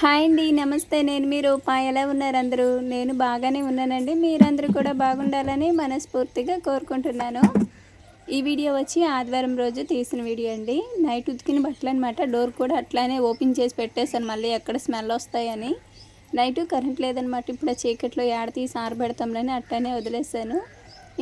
Hi అండి. నమస్తే. నేను మీ రూప. ఎలా ఉన్నారు అందరూ? నేను బాగానే ఉన్నానండి. మీరందరూ కూడా బాగుండాలని మనస్ఫూర్తిగా కోరుకుంటున్నాను. ఈ వీడియో వచ్చి ఆదివారం రోజు తీసిన వీడియో అండి. నైట్ ఉతికిన బట్టలనమాట. డోర్ కూడా అట్లానే ఓపెన్ చేసి పెట్టేశాను, మళ్ళీ ఎక్కడ స్మెల్ వస్తాయని. నైటు కరెంట్ లేదనమాట. ఇప్పుడు ఆ చీకట్లో ఏడ తీసి ఆరబెడతాంలని అట్లానే వదిలేసాను.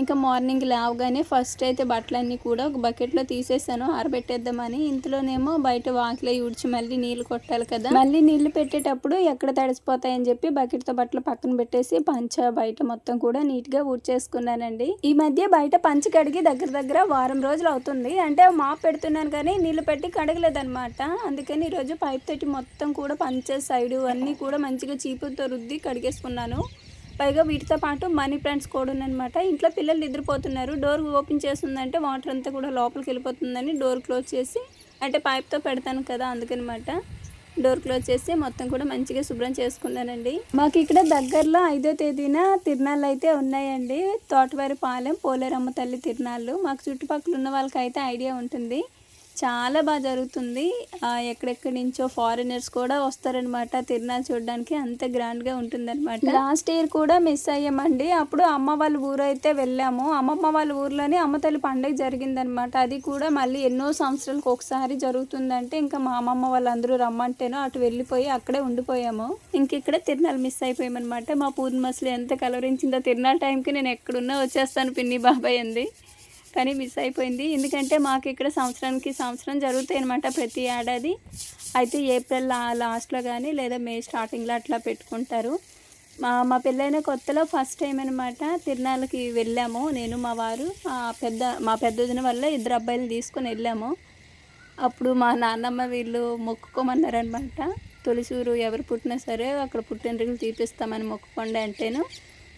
ఇంకా మార్నింగ్ లేవగానే ఫస్ట్ అయితే బట్టలన్నీ కూడా ఒక బకెట్లో తీసేసాను ఆరబెట్టేద్దామని. ఇంతలోనేమో బయట వాకిలి ఊడ్చి మళ్ళీ నీళ్ళు కొట్టాలి కదా, మళ్ళీ నీళ్లు పెట్టేటప్పుడు ఎక్కడ తడిసిపోతాయని చెప్పి బకెట్తో బట్టలు పక్కన పెట్టేసి పంచ బయట మొత్తం కూడా నీట్గా ఊడ్చేసుకున్నానండి. ఈ మధ్య బయట పంచ కడిగి దగ్గర దగ్గర వారం రోజులు అవుతుంది. అంటే మాప్ పెడుతున్నాను కానీ నీళ్లు పెట్టి కడగలేదనమాట. అందుకని ఈరోజు పైప్ తోటి మొత్తం కూడా పంచ సైడు అన్నీ కూడా మంచిగా చీపుతో రుద్ది కడిగేసుకున్నాను. పైగా వీటితో పాటు మనీ ప్లాంట్స్ కూడా ఉన్నాయన్నమాట. ఇంట్లో పిల్లలు నిద్రపోతున్నారు. డోర్ ఓపెన్ చేస్తుందంటే వాటర్ అంతా కూడా లోపలికి వెళ్ళిపోతుందని డోర్ క్లోజ్ చేసి, అంటే పైప్తో పెడతాను కదా అందుకనమాట డోర్ క్లోజ్ చేసి మొత్తం కూడా మంచిగా శుభ్రం చేసుకున్నానండి. మాకు ఇక్కడ దగ్గరలో 5వ తేదీన తిరునాళ్ళు అయితే ఉన్నాయండి. తోటవారిపాలెం పోలేరమ్మ తల్లి తిరునాళ్ళు. మాకు చుట్టుపక్కల ఉన్న వాళ్ళకైతే ఐడియా ఉంటుంది. చాలా బాగా జరుగుతుంది. ఎక్కడెక్కడి నుంచో ఫారినర్స్ కూడా వస్తారనమాట తిరునాళ్ళు చూడడానికి. అంత గ్రాండ్గా ఉంటుందన్నమాట. లాస్ట్ ఇయర్ కూడా మిస్ అయ్యామండి. అప్పుడు అమ్మ వాళ్ళ ఊరు అయితే వెళ్ళాము. అమ్మమ్మ వాళ్ళ ఊర్లోనే అమ్మ తల్లి పండుగ జరిగిందనమాట. అది కూడా మళ్ళీ ఎన్నో సంవత్సరాలకు ఒకసారి జరుగుతుందంటే ఇంకా మా అమ్మమ్మ వాళ్ళందరూ రమ్మంటేనో అటు వెళ్ళిపోయి అక్కడే ఉండిపోయాము. ఇంక ఇక్కడ తిరునాళ్ళు మిస్ అయిపోయామన్నమాట. మా పూర్ణిమసలు ఎంత కలవరించిందో తిరునాళ్ళ టైంకి నేను ఎక్కడున్నా వచ్చేస్తాను పిన్ని బాబాయ్ అంది. కానీ మిస్ అయిపోయింది. ఎందుకంటే మాకు ఇక్కడ సంవత్సరం జరుగుతాయి అనమాట ప్రతి ఏడాది. అయితే ఏప్రిల్ లాస్ట్లో కానీ లేదా మే స్టార్టింగ్లో అట్లా పెట్టుకుంటారు. మా పెళ్ళైన కొత్తలో ఫస్ట్ టైం అనమాట తిరునాళ్ళకి వెళ్ళాము. నేను మా వారు మా పెద్ద వదిన వల్ల 2 అబ్బాయిలు తీసుకొని వెళ్ళాము. అప్పుడు మా నాన్నమ్మ వీళ్ళు మొక్కుకోమన్నారనమాట. తొలిసూరు ఎవరు పుట్టినా సరే అక్కడ పుట్టినరోజులు తీపిస్తామని మొక్కుకోండి అంటేను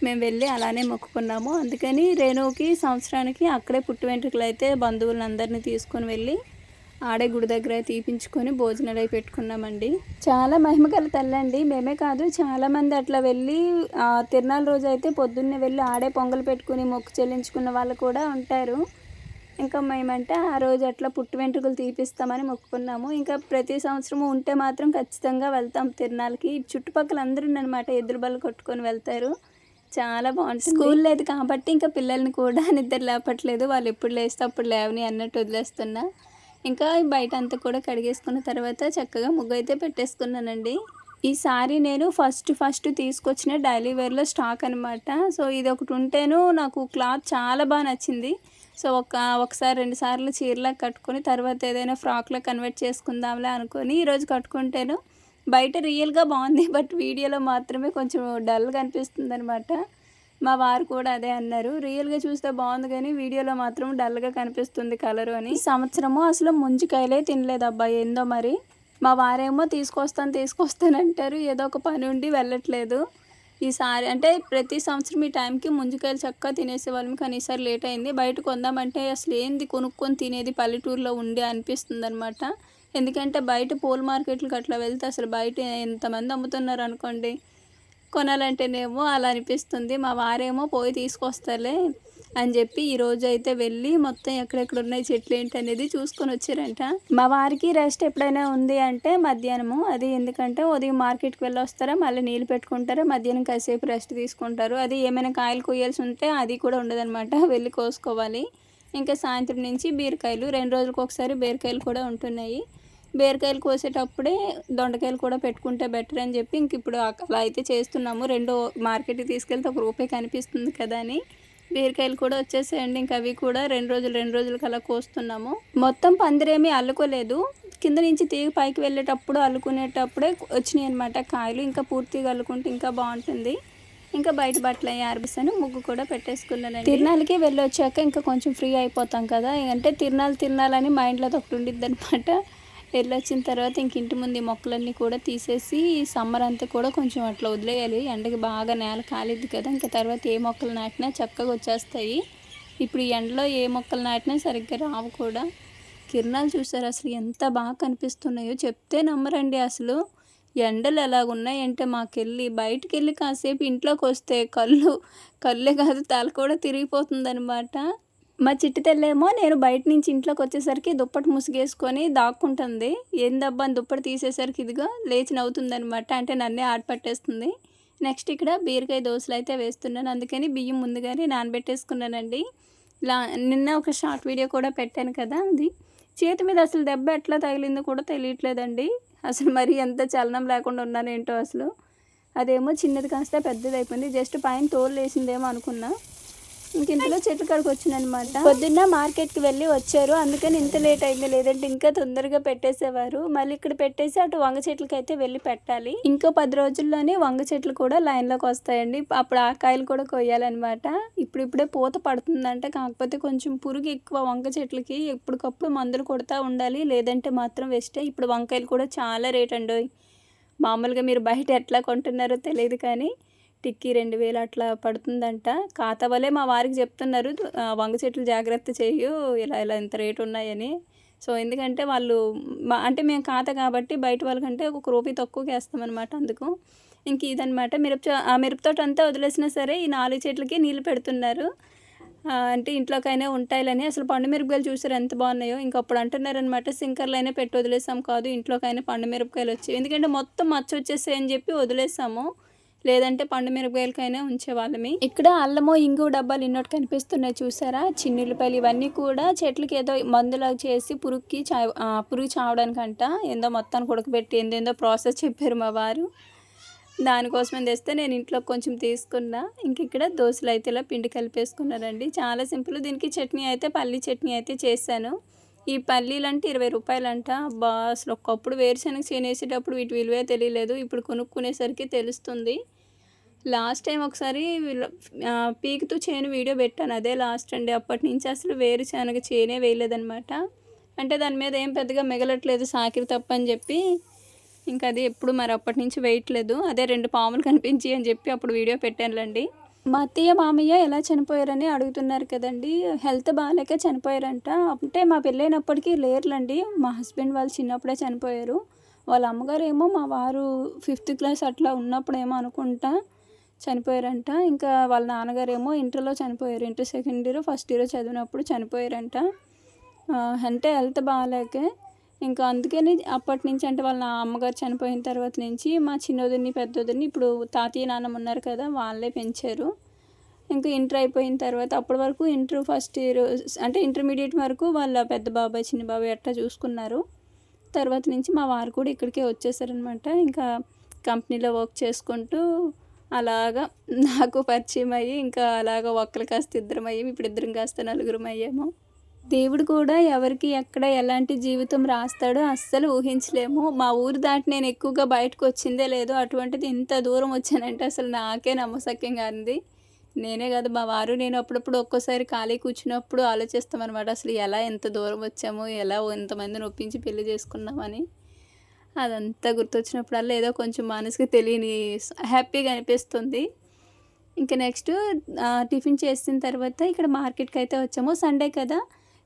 మేము వెళ్ళి అలానే మొక్కుకున్నాము. అందుకని రేణుకి సంవత్సరానికి అక్కడే పుట్టు వెంట్రుకలు అయితే బంధువులందరినీ తీసుకొని వెళ్ళి ఆడే గుడి దగ్గర తీపించుకొని భోజనాలు అవి పెట్టుకున్నామండి. చాలా మహిమగల తల్లండి. మేమే కాదు చాలామంది అట్లా వెళ్ళి తిరునాళ్ళ రోజు అయితే పొద్దున్నే వెళ్ళి ఆడే పొంగలు పెట్టుకుని మొక్కు చెల్లించుకున్న వాళ్ళు కూడా ఉంటారు. ఇంకా మేమంటే ఆ రోజు అట్లా పుట్టు వెంట్రుకలు తీపిస్తామని మొక్కుకున్నాము. ఇంకా ప్రతి సంవత్సరము ఉంటే మాత్రం ఖచ్చితంగా వెళ్తాం తిరునాళ్ళకి. చుట్టుపక్కల అందరూ అనమాట ఎద్దుల బళ్ళు కొట్టుకొని వెళ్తారు. చాలా బాగుంటుంది. స్కూల్ లేదు కాబట్టి ఇంకా పిల్లల్ని కూడా నిద్ర లేపట్లేదు. వాళ్ళు ఎప్పుడు లేస్తే అప్పుడు లేవని అన్నట్టు వదిలేస్తున్నా. ఇంకా బయట అంతా కూడా కడిగేసుకున్న తర్వాత చక్కగా ముగ్గు అయితే పెట్టేసుకున్నానండి. ఈసారి నేను ఫస్ట్ తీసుకొచ్చిన డైలీ వేర్లో స్టాక్ అనమాట. సో ఇది ఒకటి ఉంటేను నాకు క్లాత్ చాలా బాగా నచ్చింది. సో ఒకసారి 2 సార్లు చీరలా కట్టుకొని తర్వాత ఏదైనా ఫ్రాక్లో కన్వర్ట్ చేసుకుందాంలే అనుకొని ఈరోజు కట్టుకుంటేను బయట రియల్గా బాగుంది. బట్ వీడియోలో మాత్రమే కొంచెం డల్గా అనిపిస్తుంది అనమాట. మా వారు కూడా అదే అన్నారు. రియల్గా చూస్తే బాగుంది కానీ వీడియోలో మాత్రం డల్గా కనిపిస్తుంది కలరు అని. ఈ సంవత్సరము అసలు ముంజికాయలే తినలేదు అబ్బాయి ఏందో మరి. మా వారేమో తీసుకొస్తానంటారు. ఏదో ఒక పని ఉండి వెళ్ళట్లేదు. ఈసారి అంటే ప్రతి సంవత్సరం ఈ టైంకి ముంజికాయలు చక్కగా తినేసేవాళ్ళం. కానీ ఈసారి లేట్ అయింది. బయట కొందామంటే అసలు ఏంది కొనుక్కొని తినేది పల్లెటూరులో ఉండే అనిపిస్తుంది అనమాట. ఎందుకంటే బయట పూల మార్కెట్లకు అట్లా వెళ్తే అసలు బయట ఎంతమంది అమ్ముతున్నారు అనుకోండి, కొనాలంటేనేమో అలా అనిపిస్తుంది. మా వారేమో పోయి తీసుకొస్తారులే అని చెప్పి ఈరోజు అయితే వెళ్ళి మొత్తం ఎక్కడెక్కడ ఉన్నాయి చెట్లు ఏంటి అనేది చూసుకొని వచ్చారంట. మా వారికి రెస్ట్ ఎప్పుడైనా ఉంది అంటే మధ్యాహ్నము. అది ఎందుకంటే ఉదయం మార్కెట్కి వెళ్ళి వస్తారా, మళ్ళీ నీళ్ళు పెట్టుకుంటారా, మధ్యాహ్నం కాసేపు రెస్ట్ తీసుకుంటారు. అది ఏమైనా కాయలు కొయ్యాల్సి ఉంటే అది కూడా ఉండదన్నమాట, వెళ్ళి కోసుకోవాలి. ఇంకా సాయంత్రం నుంచి బీరకాయలు 2 రోజులకు ఒకసారి బీరకాయలు కూడా ఉంటున్నాయి. బీరకాయలు కోసేటప్పుడే దొండకాయలు కూడా పెట్టుకుంటే బెటర్ అని చెప్పి ఇంక ఇప్పుడు అలా అయితే చేస్తున్నాము. 2 మార్కెట్కి తీసుకెళ్తే ₹1 కనిపిస్తుంది కదా అని బీరకాయలు కూడా వచ్చేసాయండి. ఇంక అవి కూడా 2 రోజులకి అలా కోస్తున్నాము. మొత్తం పందిరేమీ అల్లుకోలేదు. కింద నుంచి తీగ పైకి వెళ్ళేటప్పుడు అల్లుకునేటప్పుడే వచ్చినాయి అనమాట కాయలు. ఇంకా పూర్తిగా అల్లుకుంటే ఇంకా బాగుంటుంది. ఇంకా బయట బట్టలు ఆరబేసాను, ముగ్గు కూడా పెట్టేసుకున్నాను. తిరునాళ్ళకి వెళ్ళి వచ్చాక ఇంకా కొంచెం ఫ్రీ అయిపోతాం కదా. అంటే తిరునాళ్ళని మైండ్లో ఒకటి ఉండిద్ది అనమాట. వెళ్ళొచ్చిన తర్వాత ఇంక ఇంటి ముందు ఈ మొక్కలన్నీ కూడా తీసేసి సమ్మర్ అంతా కూడా కొంచెం అట్లా వదిలేయాలి. ఎండకి బాగా నేల కాలిద్ది కదా. ఇంకా తర్వాత ఏ మొక్కలు నాటినా చక్కగా వచ్చేస్తాయి. ఇప్పుడు ఈ ఎండలో ఏ మొక్కలు నాటినా సరిగ్గా రావు కూడా. కిరణాలు చూసారు అసలు ఎంత బాగా కనిపిస్తున్నాయో చెప్తే నమ్మరండి. అసలు ఎండలు ఎలాగున్నాయంటే బయటికి వెళ్ళి కాసేపు ఇంట్లోకి వస్తే కళ్ళే కాదు తల కూడా తిరిగిపోతుందనమాట. మా చిట్టి తెల్లేమో నేను బయట నుంచి ఇంట్లోకి వచ్చేసరికి దుప్పటి ముసుగేసుకొని దాక్కుంటుంది. ఏందబ్బా అని దుప్పటి తీసేసరికి ఇదిగో లేచి నవ్వుతుందనమాట. అంటే నన్నే ఆట పట్టేస్తుంది. నెక్స్ట్ ఇక్కడ బీరకాయ దోసలు అయితే వేస్తున్నాను. అందుకని బియ్యం ముందుగానే నానబెట్టేసుకున్నానండి. నిన్న ఒక షార్ట్ వీడియో కూడా పెట్టాను కదా, అది చేతి మీద అసలు దెబ్బ ఎట్లా తగిలిందో కూడా తెలియట్లేదండి. అసలు మరి ఎంత చలనం లేకుండా ఉన్నానేంటో అసలు. అదేమో చిన్నది కాస్త పెద్దది అయిపోయింది. జస్ట్ పైన తోలు వేసిందేమో అనుకున్నా. ఇంక ఇంతలో చెట్ల కాడికి వచ్చిందనమాట. పొద్దున్న మార్కెట్కి వెళ్ళి వచ్చారు, అందుకని ఇంత లేట్ అయింది. లేదంటే ఇంకా తొందరగా పెట్టేసేవారు. మళ్ళీ ఇక్కడ పెట్టేసి అటు వంగ చెట్లకి అయితే వెళ్ళి పెట్టాలి. ఇంకో 10 రోజుల్లోనే వంగ చెట్లు కూడా లైన్లోకి వస్తాయండి. అప్పుడు ఆ కాయలు కూడా కొయ్యాలన్నమాట. ఇప్పుడిప్పుడే పూత పడుతుందంట. కాకపోతే కొంచెం పురుగు ఎక్కువ వంగ చెట్లకి. ఎప్పటికప్పుడు మందులు కొడతా ఉండాలి, లేదంటే మాత్రం వేస్టే. ఇప్పుడు వంకాయలు కూడా చాలా రేట్ అండి. మామూలుగా మీరు బయట ఎట్లా కొంటున్నారో తెలియదు కానీ టిక్కీ 2000 అట్లా పడుతుందంట. ఖాతా వల్లే మా వారికి చెప్తున్నారు, వంగ చెట్లు జాగ్రత్త చేయు, ఇలా ఇలా ఇంత రేటు ఉన్నాయని. సో ఎందుకంటే వాళ్ళు అంటే మేము ఖాతా కాబట్టి బయట వాళ్ళకంటే ఒక రూపాయి తక్కువకి వేస్తామన్నమాట. అందుకు ఇంక ఇదనమాట. మిరపతోట అంతా వదిలేసినా సరే ఈ 4 చెట్లకి నీళ్ళు పెడుతున్నారు. అంటే ఇంట్లోకైనా ఉంటాయిలని. అసలు పండు మిరపకాయలు చూసారు ఎంత బాగున్నాయో. ఇంకప్పుడు అంటున్నారనమాట, సింకర్లైనా పెట్టి వదిలేసాం కాదు, ఇంట్లోకైనా పండు మిరపకాయలు వచ్చాయి. ఎందుకంటే మొత్తం మచ్చ వచ్చేసాయి అని చెప్పి వదిలేసాము, లేదంటే పండు మిరపకాయలకైనా ఉంచేవాళ్ళమి. ఇక్కడ అల్లము ఇంగు డబ్బాలు ఇన్నోటి కనిపిస్తున్నాయి చూసారా, చిన్నుల్లిపాయలు. ఇవన్నీ కూడా చెట్లకి ఏదో మందులా చేసి పురుగు చావడానికంట ఏందో మొత్తానికి ఉడకబెట్టి ఏందేందో ప్రాసెస్ చెప్పారు మా వారు. దానికోసమని తెస్తే నేను ఇంట్లో కొంచెం తీసుకున్నా. ఇంక ఇక్కడ దోశలు అయితే ఇలా పిండి కలిపేసుకున్నానండి. చాలా సింపుల్. దీనికి చట్నీ అయితే పల్లీ చట్నీ అయితే చేశాను. ఈ పల్లీలు అంటే 20 రూపాయలంట. అబ్బా అసలు ఒకప్పుడు వేరుశనగ చేనేసేటప్పుడు వీటి విలువే తెలియలేదు, ఇప్పుడు కొనుక్కునేసరికి తెలుస్తుంది. లాస్ట్ టైం ఒకసారి పీకుతూ చేను వీడియో పెట్టాను, అదే లాస్ట్ అండి. అప్పటి నుంచి అసలు వేరుశనగ చేనే వేయలేదనమాట. అంటే దాని మీద ఏం పెద్దగా మిగలట్లేదు సాకిరి తప్ప అని చెప్పి ఇంకా అది ఎప్పుడు మరి అప్పటి నుంచి వేయట్లేదు. అదే 2 పాములు కనిపించి అని చెప్పి అప్పుడు వీడియో పెట్టానులేండి. మా అత్తయ్య మామయ్య ఎలా చనిపోయారని అడుగుతున్నారు కదండి. హెల్త్ బాగాలేక చనిపోయారంట. అంటే మా పెళ్ళైనప్పటికీ లేరులండి. మా హస్బెండ్ వాళ్ళు చిన్నప్పుడే చనిపోయారు. వాళ్ళ అమ్మగారు ఏమో మా వారు 5th క్లాస్ అట్లా ఉన్నప్పుడేమో అనుకుంటా చనిపోయారంట. ఇంకా వాళ్ళ నాన్నగారేమో ఇంటర్లో చనిపోయారు. Inter second year first year చదివినప్పుడు చనిపోయారంట. అంటే హెల్త్ బాగాలేకే ఇంకా అందుకని అప్పటి నుంచి, అంటే వాళ్ళ అమ్మగారు చనిపోయిన తర్వాత నుంచి మా చిన్నోదిని పెద్దోదిని ఇప్పుడు తాతయ్య నాన్నమ్మ ఉన్నారు కదా, వాళ్ళే పెంచారు. ఇంకా ఇంటర్ అయిపోయిన తర్వాత అప్పటి వరకు ఇంటర్ ఫస్ట్ ఇయర్ అంటే ఇంటర్మీడియట్ వరకు వాళ్ళ పెద్ద బాబాయ్ చిన్న బాబాయ్ అట్లా చూసుకున్నారు. తర్వాత నుంచి మా వారు కూడా ఇక్కడికే వచ్చేసారనమాట. ఇంకా కంపెనీలో వర్క్ చేసుకుంటూ అలాగా నాకు పరిచయం అయ్యి ఇంకా అలాగా ఒక్కరు కాస్త 2 అయ్యాము. ఇప్పుడు 2 కాస్త 4 అయ్యాము. దేవుడు కూడా ఎవరికి ఎక్కడ ఎలాంటి జీవితం రాస్తాడో అస్సలు ఊహించలేము. మా ఊరు దాటి నేను ఎక్కువగా బయటకు వచ్చిందే లేదు, అటువంటిది ఇంత దూరం వచ్చానంటే అసలు నాకే నమ్మశక్యంగా ఉంది. నేనే కాదు మా వారు నేను అప్పుడప్పుడు ఒక్కోసారి ఖాళీ కూర్చున్నప్పుడు ఆలోచిస్తామన్నమాట, అసలు ఎలా ఎంత దూరం వచ్చాము, ఎలా ఎంతమందిని ఒప్పించి పెళ్లి చేసుకున్నామని. అదంతా గుర్తొచ్చినప్పుడల్లా ఏదో కొంచెం మనసుకి తెలియని హ్యాపీగా అనిపిస్తుంది. ఇంకా నెక్స్ట్ టిఫిన్ చేసిన తర్వాత ఇక్కడ మార్కెట్కి అయితే వచ్చాము. సండే కదా,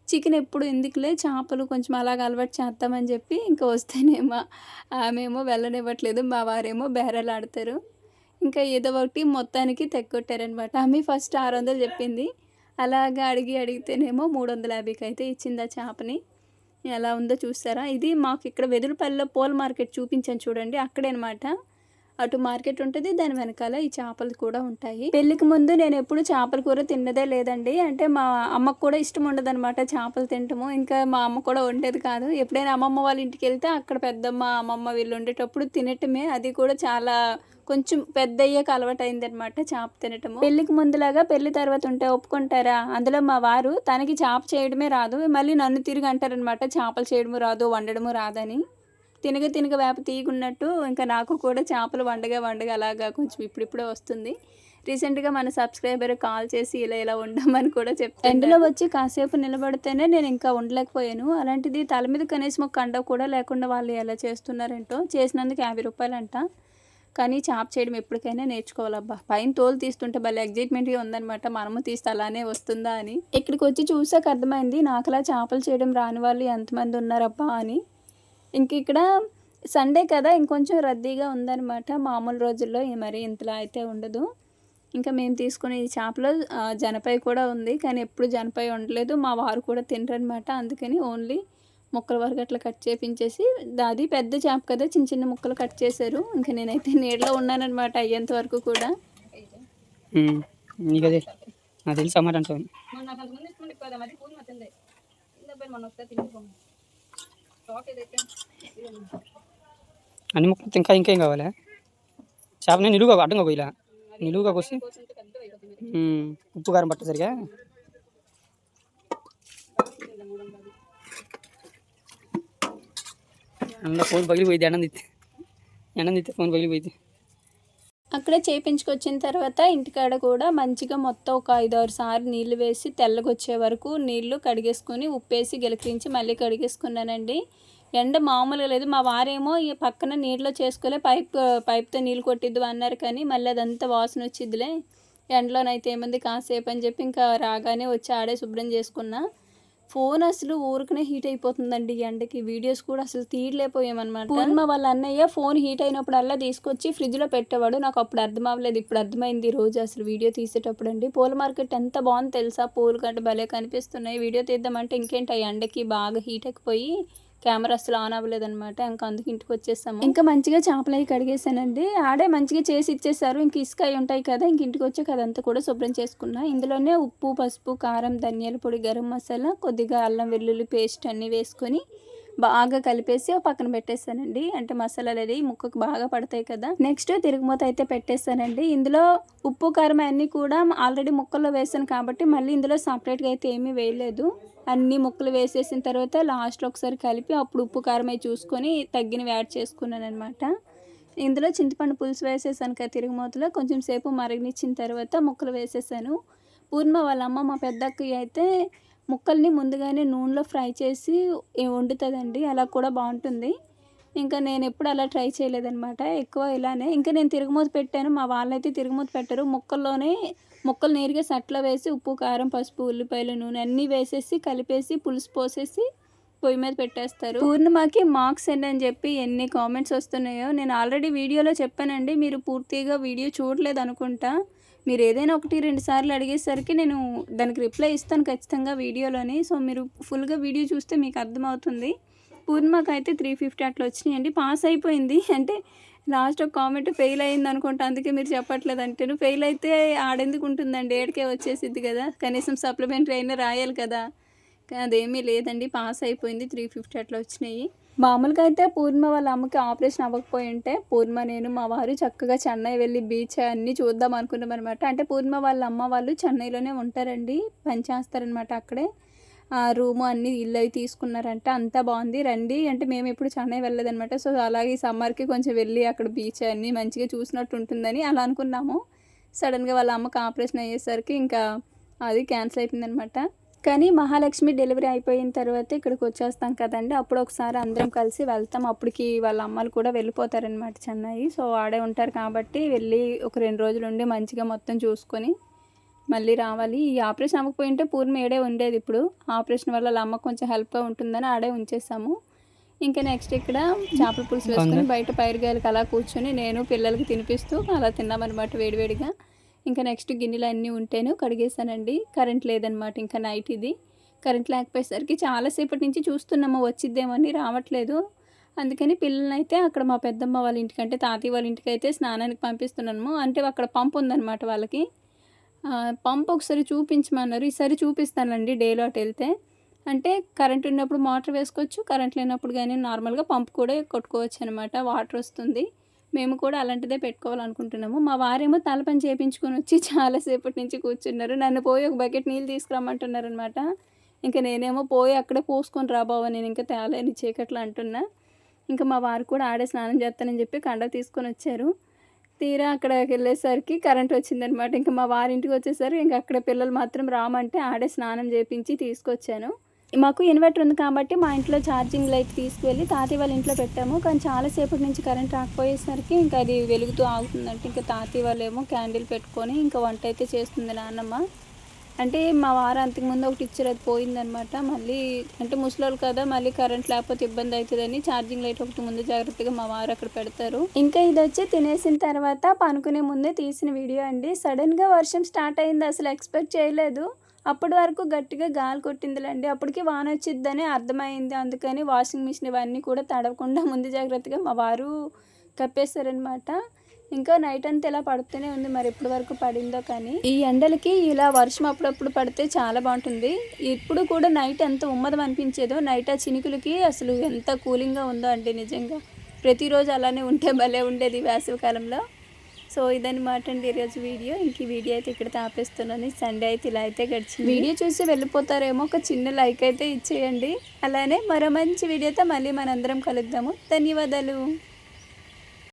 చికెన్ ఎప్పుడు ఎందుకులే చేపలు కొంచెం అలాగ అలవాటు చేద్దామని చెప్పి ఇంకా వస్తేనేమో ఆమెమో వెళ్ళనివ్వట్లేదు, మా వారేమో బేరాలు ఆడతారు. ఇంకా ఏదో ఒకటి మొత్తానికి తెగొట్టారనమాట. ఆమె ఫస్ట్ 600 చెప్పింది. అలాగా అడిగితేనేమో 350కి అయితే ఇచ్చింది ఆ చేపని. ఎలా ఉందో చూస్తారా. ఇది మాకు ఇక్కడ వెదురుపల్లిలో పూల మార్కెట్ చూపించాను చూడండి, అక్కడే అనమాట. అటు మార్కెట్ ఉంటుంది, దాని వెనకాల ఈ చేపలు కూడా ఉంటాయి. పెళ్ళికి ముందు నేను ఎప్పుడు చేపల కూర తిన్నదే లేదండి. అంటే మా అమ్మకు కూడా ఇష్టం ఉండదు అనమాట చేపలు తినటము. ఇంకా మా అమ్మ కూడా వండేది కాదు. ఎప్పుడైనా అమ్మమ్మ వాళ్ళ ఇంటికి వెళ్తే అక్కడ పెద్దమ్మ అమ్మమ్మ వీళ్ళు ఉండేటప్పుడు తినటమే. అది కూడా చాలా కొంచెం పెద్ద అయ్యాక అలవాటు అయింది అనమాట చేప తినటము. పెళ్ళికి ముందులాగా పెళ్లి తర్వాత ఉంటే ఒప్పుకుంటారా? అందులో మా వారు తనకి చేప చేయడమే రాదు, మళ్ళీ నన్ను తిరిగి అంటారనమాట చేపలు చేయడము రాదు వండడము రాదని. తినగ వేప తీయకున్నట్టు ఇంకా నాకు కూడా చేపలు వండగా అలాగా కొంచెం ఇప్పుడిప్పుడే వస్తుంది. రీసెంట్గా మన సబ్స్క్రైబర్ కాల్ చేసి ఇలా ఉండమని కూడా చెప్తాను. ఎండలో వచ్చి కాసేపు నిలబడితేనే నేను ఇంకా ఉండలేకపోయాను. అలాంటిది తల మీద కనీసం ఒక కండ కూడా లేకుండా వాళ్ళు ఎలా చేస్తున్నారేంటో. చేసినందుకు 50 రూపాయలంట. కానీ చేప చేయడం ఎప్పటికైనా నేర్చుకోవాలబ్బా. పైన తోలు తీస్తుంటే భలే ఎగ్జైట్మెంట్గా ఉందనమాట, మనము తీస్తే అలానే వస్తుందా అని. ఇక్కడికి వచ్చి చూసాక అర్థమైంది నాకులా చేపలు చేయడం రాని వాళ్ళు ఎంతమంది ఉన్నారబ్బా అని. ఇంక ఇక్కడ సండే కదా ఇంకొంచెం రద్దీగా ఉందన్నమాట. మామూలు రోజుల్లో మరి ఇంతలా అయితే ఉండదు. ఇంకా మేము తీసుకునే ఈ చేపలో జనపాయ కూడా ఉంది, కానీ ఎప్పుడు జనపాయ ఉండలేదు. మా వారు కూడా తినరనమాట. అందుకని ఓన్లీ ముక్కల వరకు అట్లా కట్ చేపించేసి, అది పెద్ద చేప కదా, చిన్న చిన్న ముక్కలు కట్ చేశారు. ఇంకా నేనైతే నీడలో ఉన్నానమాట అయ్యేంత వరకు కూడా. అన్ని ముక్కలు ఇంకా ఇంకేం కావాలి? చేపని నిలువుగా అడ్డంగా పోయిలా, నిలువుగా కోసి ఉప్పు కారం పట్ట సరిగా. అందులో ఫోన్ పగిలిపోయింది, ఎండం తిత్తే ఫోన్ పగిలిపోయింది. అక్కడే చేయించుకొచ్చిన తర్వాత ఇంటికాడ కూడా మంచిగా మొత్తం ఒక 5-6 సార్లు నీళ్ళు వేసి తెల్లగొచ్చే వరకు నీళ్లు కడిగేసుకుని ఉప్పేసి గిలకరించి మళ్ళీ కడిగేసుకున్నానండి. ఎండ మామూలుగా లేదు. మా వారేమో ఈ పక్కన నీళ్ళలో చేసుకోలే, పైప్తో నీళ్ళు కొట్టిద్దు అన్నారు, కానీ మళ్ళీ అదంతా వాసన వచ్చిద్దిలే, ఎండలోనైతే ఏముంది కాసేపు అని చెప్పి ఇంకా రాగానే వచ్చి ఆడే శుభ్రం చేసుకున్నా. ఫోన్ అసలు ఊరికనే హీట్ అయిపోతుందండి ఈ ఎండకి. వీడియోస్ కూడా అసలు తీయలేకపోయామన్నమాట. పూర్ణ వాళ్ళ అన్నయ్య ఫోన్ హీట్ అయినప్పుడల్లా తీసుకొచ్చి ఫ్రిడ్జ్లో పెట్టేవాడు. నాకు అప్పుడు అర్థం అవ్వలేదు, ఇప్పుడు అర్థమైంది ఈ రోజు అసలు వీడియో తీసేటప్పుడు. అండి పూల మార్కెట్ ఎంత బాగుంది తెలుసా, పూలు గట్ట భలే కనిపిస్తున్నాయి. వీడియో తీద్దామంటే ఇంకేంటి ఆ ఎండకి బాగా హీట్ ఎక్కిపోయి కెమెరా అసలు ఆన్ అవ్వలేదన్నమాట. ఇంకా అందుకు ఇంటికి వచ్చేసాము. ఇంకా మంచిగా చేపలు అవి కడిగేసానండి. ఆడే మంచిగా చేసి ఇచ్చేసారు. ఇంక ఇసుక అవి ఉంటాయి కదా, ఇంక ఇంటికి వచ్చాక అదంతా కూడా శుభ్రం చేసుకున్నా. ఇందులోనే ఉప్పు, పసుపు, కారం, ధనియాల పొడి, గరం మసాలా, కొద్దిగా అల్లం వెల్లుల్లి పేస్ట్ అన్నీ వేసుకొని బాగా కలిపేసి పక్కన పెట్టేస్తానండి. అంటే మసాలాలు అది ముక్కకు బాగా పడతాయి కదా. నెక్స్ట్ తిరుగుమూత అయితే పెట్టేస్తానండి. ఇందులో ఉప్పు కారం అన్నీ కూడా ఆల్రెడీ ముక్కల్లో వేసాను కాబట్టి మళ్ళీ ఇందులో సపరేట్గా అయితే ఏమీ వేయలేదు. అన్ని ముక్కలు వేసేసిన తర్వాత లాస్ట్లో ఒకసారి కలిపి అప్పుడు ఉప్పు కారం అవి చూసుకొని తగ్గినవి యాడ్ చేసుకున్నాను అనమాట. ఇందులో చింతపండు పులుసు వేసేసాను కదా తిరుగుమూతలో, కొంచెం సేపు మరగనిచ్చిన తర్వాత ముక్కలు వేసేసాను. పూర్ణ వాళ్ళ అమ్మ మా పెద్దక్కయ్య అయితే ముక్కల్ని ముందుగానే నూనెలో ఫ్రై చేసి వండుతుందండి, అలా కూడా బాగుంటుంది. ఇంకా నేను ఎప్పుడు అలా ట్రై చేయలేదన్నమాట, ఎక్కువ ఇలానే. ఇంకా నేను తిరుగుమూత పెట్టాను, మా వాళ్ళైతే తిరుగుమూత పెట్టరు. ముక్కలు నేరుగా సట్లో వేసి ఉప్పు, కారం, పసుపు, ఉల్లిపాయలు, నూనె అన్నీ వేసేసి కలిపేసి పులుసు పోసేసి పొయ్యి మీద పెట్టేస్తారు. పూర్ణిమకి మార్క్స్ ఎన్ని అని చెప్పి ఎన్ని కామెంట్స్ వస్తున్నాయో నేను ఆల్రెడీ వీడియోలో చెప్పానండి. మీరు పూర్తిగా వీడియో చూడలేదు అనుకుంటా. మీరు ఏదైనా 1-2 సార్లు అడిగేసరికి నేను దానికి రిప్లై ఇస్తాను ఖచ్చితంగా వీడియోలోని. సో మీరు ఫుల్గా వీడియో చూస్తే మీకు అర్థమవుతుంది. పూర్ణిమకి అయితే 350 అట్లా వచ్చినాయండి. పాస్ అయిపోయింది. అంటే లాస్ట్ ఒక కామెంట్ ఫెయిల్ అయింది అనుకుంటా, అందుకే మీరు చెప్పట్లేదు అంటేను. ఫెయిల్ అయితే ఆడెందుకు ఉంటుందండి, ఏడికే వచ్చేసిద్ది కదా, కనీసం సప్లిమెంటరీ అయినా రాయాలి కదా. అదేమీ లేదండి, పాస్ అయిపోయింది. 350 అట్లా వచ్చినాయి. మామూలుగా అయితే పూర్ణిమ వాళ్ళ అమ్మకి ఆపరేషన్ అవ్వకపోయి ఉంటే పూర్ణిమ, నేను, మా వారు చక్కగా చెన్నై వెళ్ళి బీచ్ అన్నీ చూద్దాం అనుకున్నాం అనమాట. అంటే పూర్ణిమ వాళ్ళ అమ్మ వాళ్ళు చెన్నైలోనే ఉంటారండి, పని చేస్తారనమాట అక్కడే. రూము అన్నీ ఇల్లు అవి తీసుకున్నారంట, అంతా బాగుంది రండి అంటే మేము ఎప్పుడు చెన్నై వెళ్ళలేదనమాట. సో అలాగే ఈ సమ్మర్కి కొంచెం వెళ్ళి అక్కడ బీచ్ అన్నీ మంచిగా చూసినట్టు ఉంటుందని అలా అనుకున్నాము. సడన్గా వాళ్ళ అమ్మకి ఆపరేషన్ అయ్యేసరికి ఇంకా అది క్యాన్సిల్ అయిపోయిందనమాట. కానీ మహాలక్ష్మి డెలివరీ అయిపోయిన తర్వాత ఇక్కడికి వచ్చేస్తాం కదండి, అప్పుడు ఒకసారి అందరం కలిసి వెళ్తాం. అప్పటికి వాళ్ళ అమ్మలు కూడా వెళ్ళిపోతారనమాట చెన్నై. సో ఆడే ఉంటారు కాబట్టి వెళ్ళి ఒక 2 రోజులు ఉండి మంచిగా మొత్తం చూసుకొని మళ్ళీ రావాలి. ఈ ఆపరేషన్ అవ్వకపోయింటే పూర్ణిమ ఏడే ఉండేది. ఇప్పుడు ఆపరేషన్ వల్ల వాళ్ళ అమ్మకు కొంచెం హెల్ప్గా ఉంటుందని ఆడే ఉంచేసాము. ఇంకా నెక్స్ట్ ఇక్కడ చేపల పులుసు వేసుకొని బయట పైరుగాయలకు అలా కూర్చొని నేను పిల్లలకి తినిపిస్తూ అలా తిన్నామన్నమాట వేడివేడిగా. ఇంకా నెక్స్ట్ గిన్నెలు అన్నీ ఉంటేను కడిగేసానండి. కరెంట్ లేదనమాట, ఇంకా నైట్ ఇది. కరెంట్ లేకపోయేసరికి చాలాసేపటి నుంచి చూస్తున్నాము వచ్చిద్దేమో అని, రావట్లేదు. అందుకని పిల్లల్ని అయితే అక్కడ మా పెద్దమ్మ వాళ్ళ ఇంటికంటే తాతయ్య వాళ్ళ ఇంటికి అయితే స్నానానికి పంపిస్తున్నాము. అంటే అక్కడ పంపు ఉందన్నమాట వాళ్ళకి. పంప్ ఒకసారి చూపించమన్నారు, ఈసారి చూపిస్తానండి డేలో అటు వెళ్తే. అంటే కరెంట్ ఉన్నప్పుడు మోటార్ వేసుకోవచ్చు, కరెంట్ లేనప్పుడు కానీ నార్మల్గా పంప్ కూడా కొట్టుకోవచ్చు అనమాట, వాటర్ వస్తుంది. మేము కూడా అలాంటిదే పెట్టుకోవాలనుకుంటున్నాము. మా వారేమో తల పని చేయించుకొని వచ్చి చాలాసేపటి నుంచి కూర్చున్నారు. నన్ను పోయి ఒక బకెట్ నీళ్ళు తీసుకురమ్మంటున్నారు అనమాట. ఇంకా నేనేమో పోయి అక్కడే పోసుకొని రాబావా, నేను ఇంకా తేలేని చీకట్లు అంటున్నా. ఇంకా మా వారు కూడా ఆడే స్నానం చేస్తానని చెప్పి కండ తీసుకొని వచ్చారు. తీరా అక్కడికి వెళ్ళేసరికి కరెంట్ వచ్చిందనమాట. ఇంకా మా వారింటికి వచ్చేసరికి ఇంకా అక్కడ పిల్లలు మాత్రం రామంటే ఆడే స్నానం చేయించి తీసుకొచ్చాను. మాకు ఇన్వర్టర్ ఉంది కాబట్టి మా ఇంట్లో ఛార్జింగ్ లైట్ తీసుకువెళ్ళి తాతయ్య వాళ్ళ ఇంట్లో పెట్టాము. కానీ చాలాసేపటి నుంచి కరెంట్ రాకపోయేసరికి ఇంకా అది వెలుగుతూ ఆగుతుందంటే ఇంకా తాతయ్య వాళ్ళు ఏమో క్యాండిల్ పెట్టుకొని ఇంకా వంట అయితే చేస్తుంది నాన్నమ్మ. అంటే మా వారు అంతకుముందు ఒకటి ఇచ్చారు, అది పోయిందనమాట. మళ్ళీ అంటే ముసలోళ్ళు కదా, మళ్ళీ కరెంట్ లేకపోతే ఇబ్బంది అవుతుందని ఛార్జింగ్ లైట్ ఒకటి ముందు జాగ్రత్తగా మా వారు అక్కడ పెడతారు. ఇంకా ఇది వచ్చి తినేసిన తర్వాత పనుకునే ముందే తీసిన వీడియో అండి. సడన్గా వర్షం స్టార్ట్ అయింది, అసలు ఎక్స్పెక్ట్ చేయలేదు. అప్పటి వరకు గట్టిగా గాలి కొట్టిందిలేండి, అప్పటికి వాన వచ్చిద్దని అర్థమైంది. అందుకని వాషింగ్ మిషన్ ఇవన్నీ కూడా తడవకుండా ముందు జాగ్రత్తగా మా వారు కప్పేశారనమాట. ఇంకా నైట్ అంతా ఇలా పడుతూనే ఉంది, మరి ఎప్పటి వరకు పడిందో. కానీ ఈ ఎండలకి ఇలా వర్షం అప్పుడప్పుడు పడితే చాలా బాగుంటుంది. ఇప్పుడు కూడా నైట్ ఎంత ఉమ్మదం అనిపించేదో, నైట్ ఆ చినుకులకి అసలు ఎంత కూలింగ్గా ఉందో అండి. నిజంగా ప్రతిరోజు అలానే ఉంటే భలే ఉండేది వేసవి కాలంలో. సో ఇదన్నమాట అండి ఈరోజు వీడియో. ఇంక ఈ వీడియో అయితే ఇక్కడ ఆపేస్తున్నాను. సండే అయితే ఇలా అయితే గడిచింది. వీడియో చూసి వెళ్ళిపోతారేమో, ఒక చిన్న లైక్ అయితే ఇచ్చేయండి. అలానే మరో మంచి వీడియోతో మళ్ళీ మనందరం కలుద్దాము. ధన్యవాదాలు.